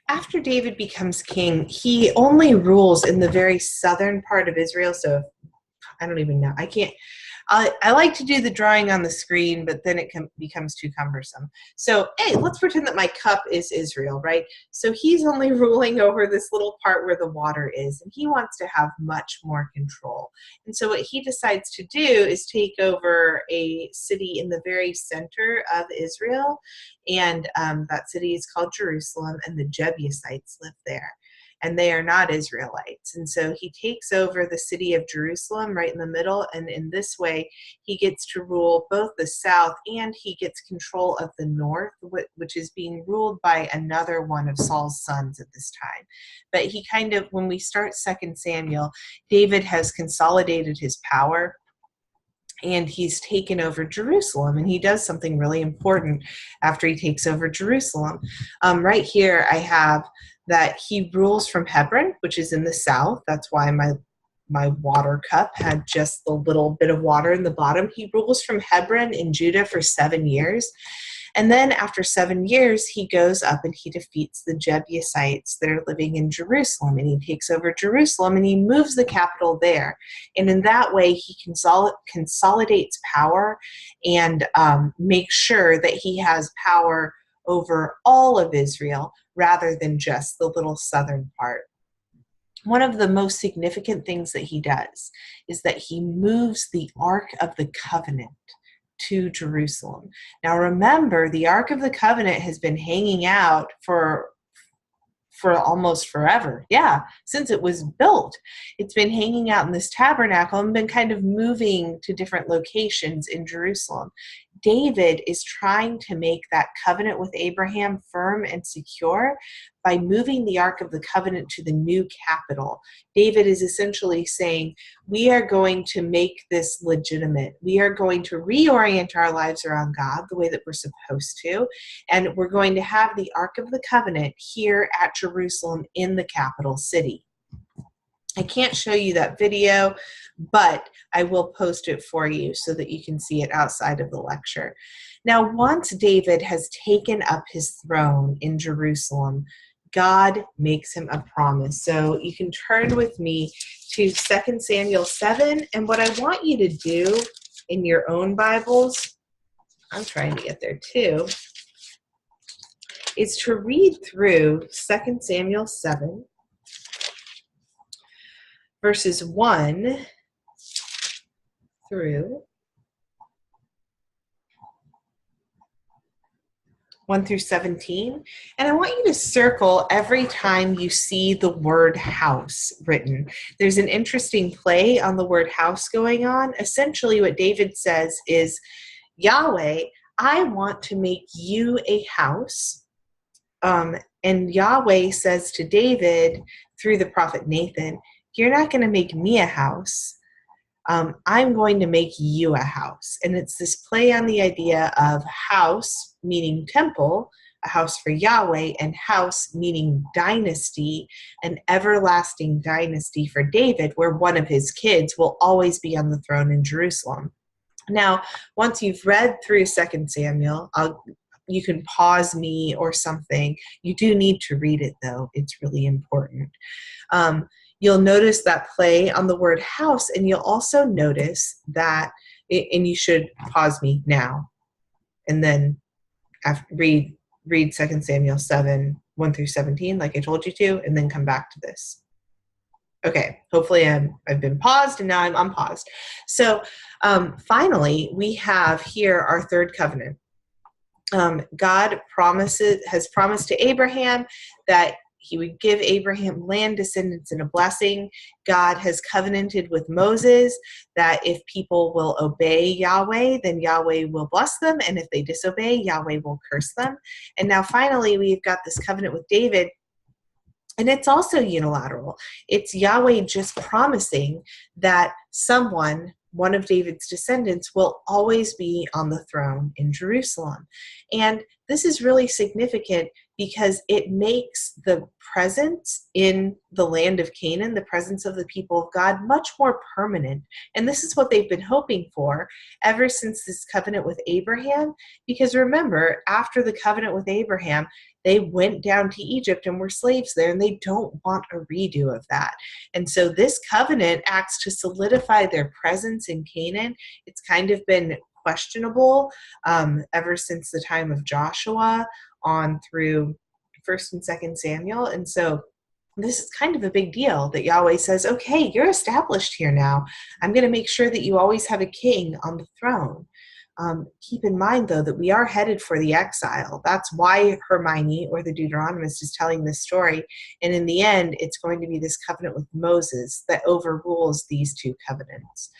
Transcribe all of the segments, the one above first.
After David becomes king, he only rules in the very southern part of Israel. So I don't even know. I can't. I like to do the drawing on the screen, but then it becomes too cumbersome. So, hey, let's pretend that my cup is Israel, right? So he's only ruling over this little part where the water is, and he wants to have much more control. And so what he decides to do is take over a city in the very center of Israel, and that city is called Jerusalem, and the Jebusites live there, and they are not Israelites. And so he takes over the city of Jerusalem right in the middle, and in this way, he gets to rule both the south and he gets control of the north, which is being ruled by another one of Saul's sons at this time. But he kind of, when we start 2 Samuel, David has consolidated his power and he's taken over Jerusalem, and he does something really important after he takes over Jerusalem. Right here I have that he rules from Hebron, which is in the south. That's why my water cup had just the little bit of water in the bottom. He rules from Hebron in Judah for 7 years. And then after 7 years, he goes up and he defeats the Jebusites that are living in Jerusalem, and he takes over Jerusalem and he moves the capital there. And in that way, he consolidates power and makes sure that he has power over all of Israel rather than just the little southern part. One of the most significant things that he does is that he moves the Ark of the Covenant to Jerusalem. Now remember, the Ark of the Covenant has been hanging out for almost forever. Yeah, since it was built. It's been hanging out in this tabernacle and been kind of moving to different locations in Jerusalem. David is trying to make that covenant with Abraham firm and secure by moving the Ark of the Covenant to the new capital. David is essentially saying, we are going to make this legitimate. We are going to reorient our lives around God the way that we're supposed to, and we're going to have the Ark of the Covenant here at Jerusalem in the capital city. I can't show you that video, but I will post it for you so that you can see it outside of the lecture. Now, once David has taken up his throne in Jerusalem, God makes him a promise. So you can turn with me to 2 Samuel 7, and what I want you to do in your own Bibles, I'm trying to get there too, is to read through 2 Samuel 7, verses 1 through 17. And I want you to circle every time you see the word house written. There's an interesting play on the word house going on. Essentially what David says is, Yahweh, I want to make you a house. And Yahweh says to David through the prophet Nathan, you're not going to make me a house. I'm going to make you a house. And it's this play on the idea of house, meaning temple, a house for Yahweh, and house, meaning dynasty, an everlasting dynasty for David, where one of his kids will always be on the throne in Jerusalem. Now, once you've read through 2 Samuel, you can pause me or something. You do need to read it, though. It's really important. You'll notice that play on the word house, and you'll also notice that, and you should pause me now, and then read 2 Samuel 7, 1 through 17, like I told you to, and then come back to this. Okay, hopefully I've been paused, and now I'm unpaused. So finally, we have here our third covenant. God has promised to Abraham that he would give Abraham land, descendants, and a blessing. God has covenanted with Moses that if people will obey Yahweh, then Yahweh will bless them. And if they disobey, Yahweh will curse them. And now finally, we've got this covenant with David. And it's also unilateral. It's Yahweh just promising that one of David's descendants, will always be on the throne in Jerusalem. And this is really significant because it makes the presence in the land of Canaan, the presence of the people of God, much more permanent. And this is what they've been hoping for ever since this covenant with Abraham. Because remember, after the covenant with Abraham, They went down to Egypt and were slaves there, and they don't want a redo of that. And so this covenant acts to solidify their presence in Canaan. It's kind of been questionable ever since the time of Joshua on through 1st and 2nd Samuel. And so this is kind of a big deal that Yahweh says, okay, you're established here now. I'm going to make sure that you always have a king on the throne. Keep in mind, though, that we are headed for the exile. That's why Hermione, or the Deuteronomist, is telling this story. And in the end, it's going to be this covenant with Moses that overrules these two covenants.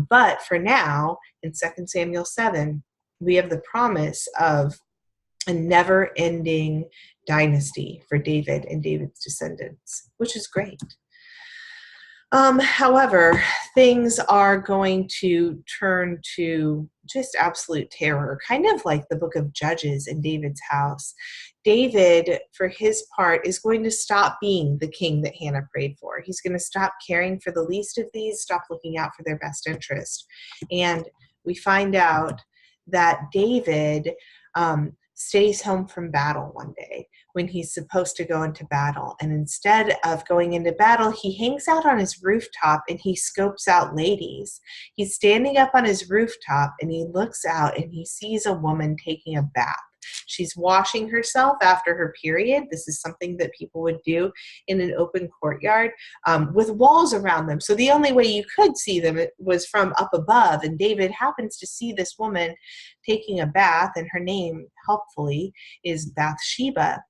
But for now, in 2 Samuel 7, we have the promise of a never-ending dynasty for David and David's descendants, which is great. However, things are going to turn to just absolute terror, kind of like the book of Judges in David's house. David, for his part, is going to stop being the king that Hannah prayed for. He's going to stop caring for the least of these, stop looking out for their best interest. And we find out that David stays home from battle one day when he's supposed to go into battle. And instead of going into battle, he hangs out on his rooftop and he scopes out ladies. He's standing up on his rooftop and he looks out and he sees a woman taking a bath. She's washing herself after her period. This is something that people would do in an open courtyard with walls around them. So the only way you could see them was from up above. And David happens to see this woman taking a bath, and her name, helpfully, is Bathsheba.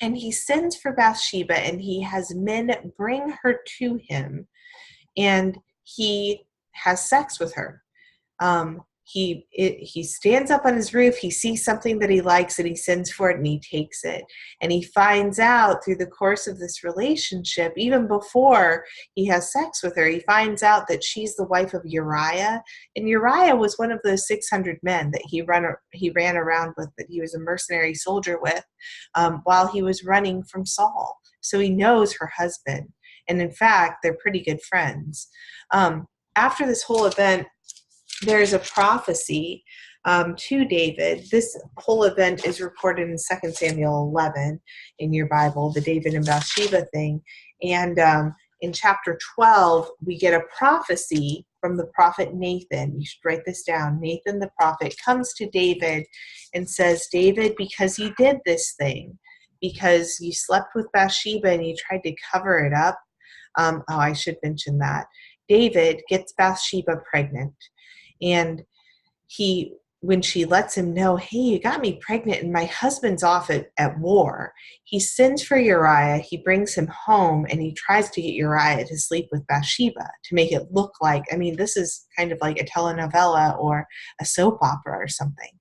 And he sends for Bathsheba, and he has men bring her to him, and he has sex with her. He stands up on his roof, he sees something that he likes, and he sends for it, and he takes it. And he finds out through the course of this relationship, even before he has sex with her, he finds out that she's the wife of Uriah. And Uriah was one of those 600 men that he ran around with, that he was a mercenary soldier with, while he was running from Saul. So he knows her husband. And in fact, they're pretty good friends. After this whole event, there's a prophecy to David. This whole event is recorded in 2 Samuel 11 in your Bible, the David and Bathsheba thing. And in chapter 12, we get a prophecy from the prophet Nathan. You should write this down. Nathan the prophet comes to David and says, David, because you did this thing, because you slept with Bathsheba and you tried to cover it up. I should mention that. David gets Bathsheba pregnant. And when she lets him know, hey, you got me pregnant and my husband's off at war, he sends for Uriah, he brings him home, and he tries to get Uriah to sleep with Bathsheba to make it look like, this is kind of like a telenovela or a soap opera or something.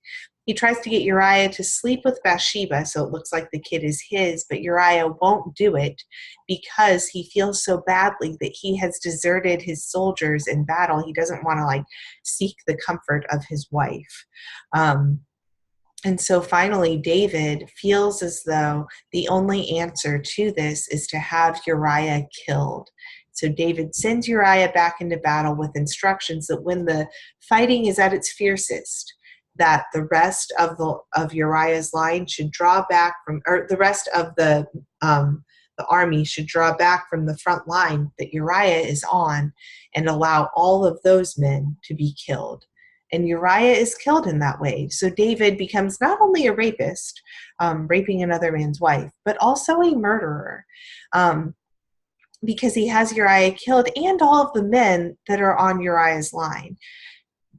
He tries to get Uriah to sleep with Bathsheba so it looks like the kid is his, but Uriah won't do it because he feels so badly that he has deserted his soldiers in battle. He doesn't want to seek the comfort of his wife. And so finally, David feels as though the only answer to this is to have Uriah killed. So David sends Uriah back into battle with instructions that when the fighting is at its fiercest, that the rest of Uriah's line should draw back from, or the rest of the army should draw back from the front line that Uriah is on and allow all of those men to be killed. And Uriah is killed in that way. So David becomes not only a rapist, raping another man's wife, but also a murderer, because he has Uriah killed and all of the men that are on Uriah's line.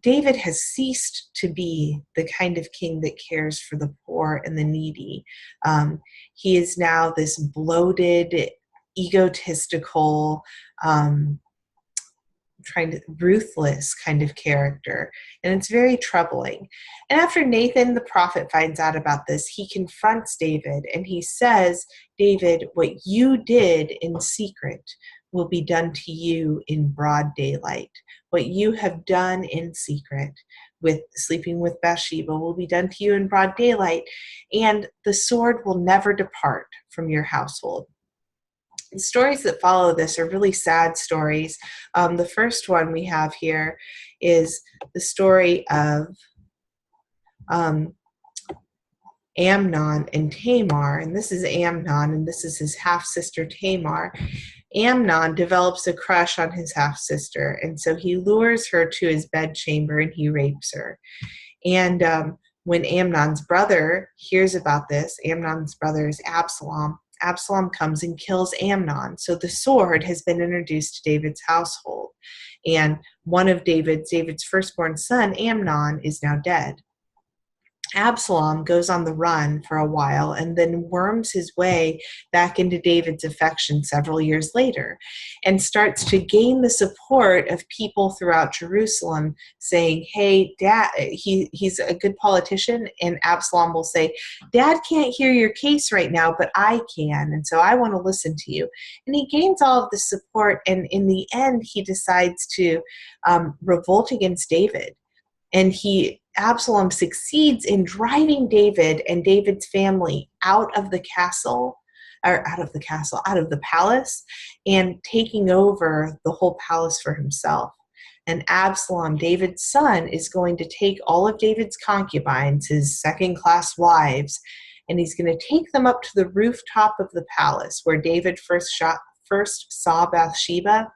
David has ceased to be the kind of king that cares for the poor and the needy. He is now this bloated, egotistical, ruthless kind of character. And it's very troubling. And after Nathan the prophet finds out about this, he confronts David and he says, David, what you did in secret will be done to you in broad daylight. What you have done in secret with sleeping with Bathsheba will be done to you in broad daylight, and the sword will never depart from your household. The stories that follow this are really sad stories. The first one we have here is the story of Amnon and Tamar. And this is Amnon, and this is his half-sister Tamar. Amnon develops a crush on his half-sister, and so he lures her to his bedchamber and he rapes her. And when Amnon's brother hears about this, Amnon's brother is Absalom. Absalom comes and kills Amnon. So the sword has been introduced to David's household. And one of David's firstborn son, Amnon, is now dead. Absalom goes on the run for a while and then worms his way back into David's affection several years later and starts to gain the support of people throughout Jerusalem saying, hey, Dad, he's a good politician. And Absalom will say, Dad can't hear your case right now, but I can. And so I want to listen to you. And he gains all of the support. And in the end, he decides to revolt against David. And Absalom succeeds in driving David and David's family out of the palace, and taking over the whole palace for himself. And Absalom, David's son, is going to take all of David's concubines, his second-class wives, and he's going to take them up to the rooftop of the palace where David first saw Bathsheba.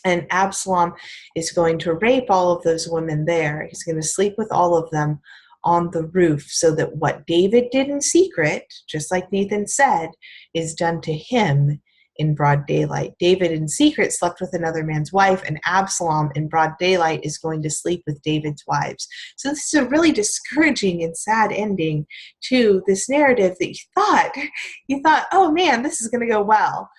And Absalom is going to rape all of those women there. He's going to sleep with all of them on the roof so that what David did in secret, just like Nathan said, is done to him in broad daylight. David in secret slept with another man's wife, and Absalom in broad daylight is going to sleep with David's wives. So this is a really discouraging and sad ending to this narrative that you thought, oh man, this is going to go well.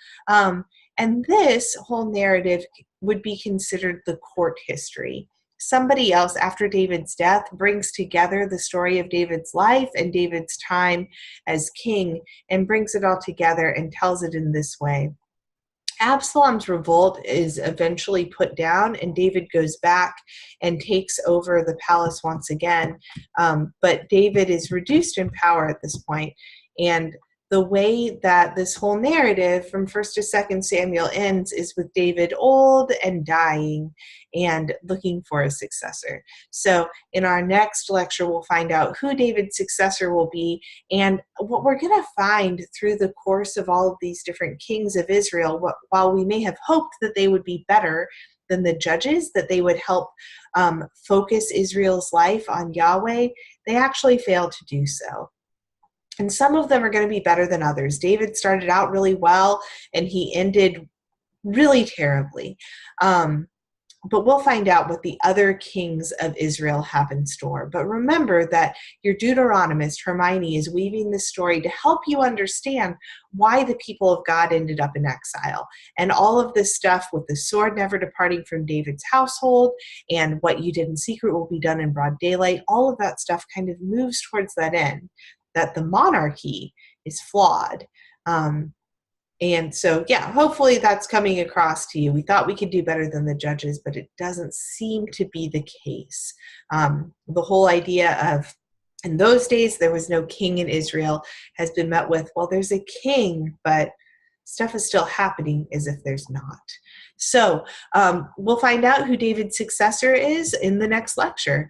And this whole narrative would be considered the court history. Somebody else, after David's death, brings together the story of David's life and David's time as king and brings it all together and tells it in this way. Absalom's revolt is eventually put down, and David goes back and takes over the palace once again. But David is reduced in power at this point, and the way that this whole narrative from 1st to 2nd Samuel ends is with David old and dying and looking for a successor. So in our next lecture, we'll find out who David's successor will be, and what we're going to find through the course of all of these different kings of Israel. While we may have hoped that they would be better than the judges, that they would help focus Israel's life on Yahweh, they actually failed to do so. And some of them are going to be better than others. David started out really well, and he ended really terribly. But we'll find out what the other kings of Israel have in store. But remember that your Deuteronomist, Hermione, is weaving this story to help you understand why the people of God ended up in exile. And all of this stuff with the sword never departing from David's household, and what you did in secret will be done in broad daylight, all of that stuff kind of moves towards that end, that the monarchy is flawed. And so, yeah, hopefully that's coming across to you. We thought we could do better than the judges, but it doesn't seem to be the case. The whole idea of, in those days, there was no king in Israel has been met with, well, there's a king, but stuff is still happening as if there's not. So we'll find out who David's successor is in the next lecture.